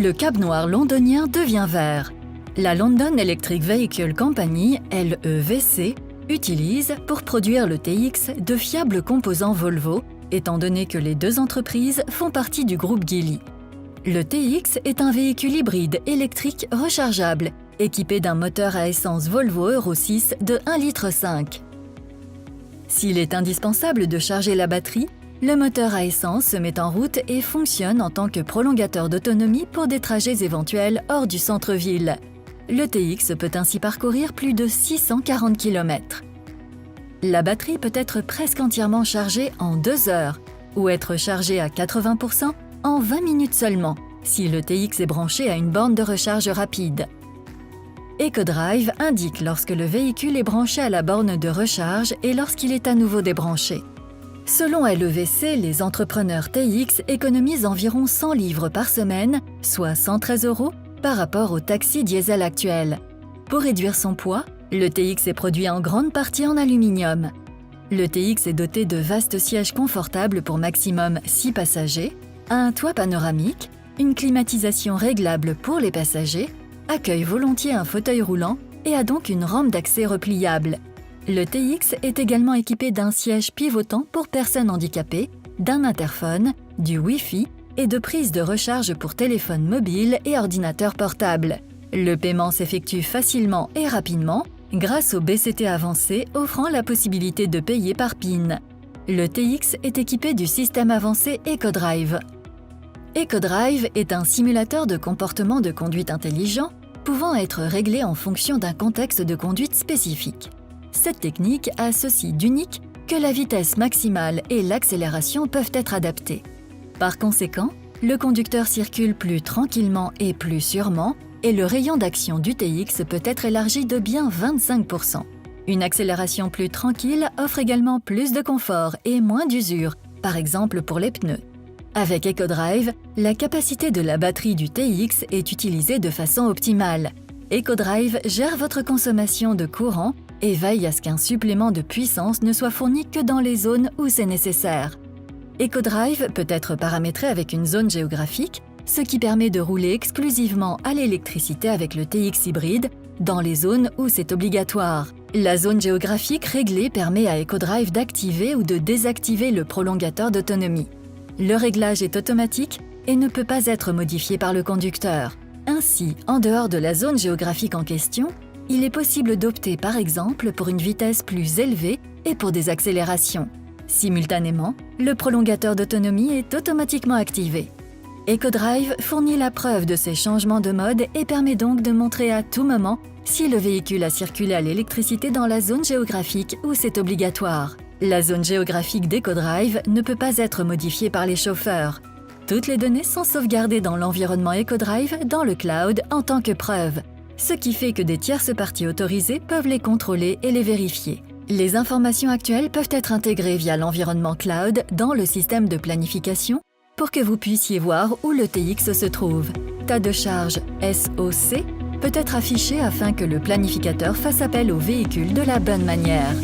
le Cab Noir londonien devient vert. La London Electric Vehicle Company, LEVC, utilise, pour produire le TX, de fiables composants Volvo, étant donné que les deux entreprises font partie du groupe Geely. Le TX est un véhicule hybride électrique rechargeable, équipé d'un moteur à essence Volvo Euro 6 de 1,5 litre. S'il est indispensable de charger la batterie, le moteur à essence se met en route et fonctionne en tant que prolongateur d'autonomie pour des trajets éventuels hors du centre-ville. Le TX peut ainsi parcourir plus de 640 km. La batterie peut être presque entièrement chargée en 2 heures ou être chargée à 80% en 20 minutes seulement, si le TX est branché à une borne de recharge rapide. EcoDrive indique lorsque le véhicule est branché à la borne de recharge et lorsqu'il est à nouveau débranché. Selon LEVC, les entrepreneurs TX économisent environ 100 livres par semaine, soit 113 € par rapport au taxi diesel actuel. Pour réduire son poids, le TX est produit en grande partie en aluminium. Le TX est doté de vastes sièges confortables pour maximum 6 passagers, un toit panoramique, une climatisation réglable pour les passagers, accueille volontiers un fauteuil roulant et a donc une rampe d'accès repliable. Le TX est également équipé d'un siège pivotant pour personnes handicapées, d'un interphone, du Wi-Fi et de prises de recharge pour téléphone mobile et ordinateur portable. Le paiement s'effectue facilement et rapidement grâce au BCT avancé offrant la possibilité de payer par PIN. Le TX est équipé du système avancé EcoDrive. EcoDrive est un simulateur de comportement de conduite intelligent pouvant être réglé en fonction d'un contexte de conduite spécifique. Cette technique a ceci d'unique que la vitesse maximale et l'accélération peuvent être adaptées. Par conséquent, le conducteur circule plus tranquillement et plus sûrement et le rayon d'action du TX peut être élargi de bien 25%. Une accélération plus tranquille offre également plus de confort et moins d'usure, par exemple pour les pneus. Avec EcoDrive, la capacité de la batterie du TX est utilisée de façon optimale. EcoDrive gère votre consommation de courant et veille à ce qu'un supplément de puissance ne soit fourni que dans les zones où c'est nécessaire. EcoDrive peut être paramétré avec une zone géographique, ce qui permet de rouler exclusivement à l'électricité avec le TX hybride dans les zones où c'est obligatoire. La zone géographique réglée permet à EcoDrive d'activer ou de désactiver le prolongateur d'autonomie. Le réglage est automatique et ne peut pas être modifié par le conducteur. Ainsi, en dehors de la zone géographique en question, il est possible d'opter par exemple pour une vitesse plus élevée et pour des accélérations. Simultanément, le prolongateur d'autonomie est automatiquement activé. EcoDrive fournit la preuve de ces changements de mode et permet donc de montrer à tout moment si le véhicule a circulé à l'électricité dans la zone géographique où c'est obligatoire. La zone géographique d'EcoDrive ne peut pas être modifiée par les chauffeurs. Toutes les données sont sauvegardées dans l'environnement EcoDrive dans le cloud en tant que preuve, ce qui fait que des tierces parties autorisées peuvent les contrôler et les vérifier. Les informations actuelles peuvent être intégrées via l'environnement cloud dans le système de planification pour que vous puissiez voir où le TX se trouve. Tas de charge SOC peut être affiché afin que le planificateur fasse appel au véhicule de la bonne manière.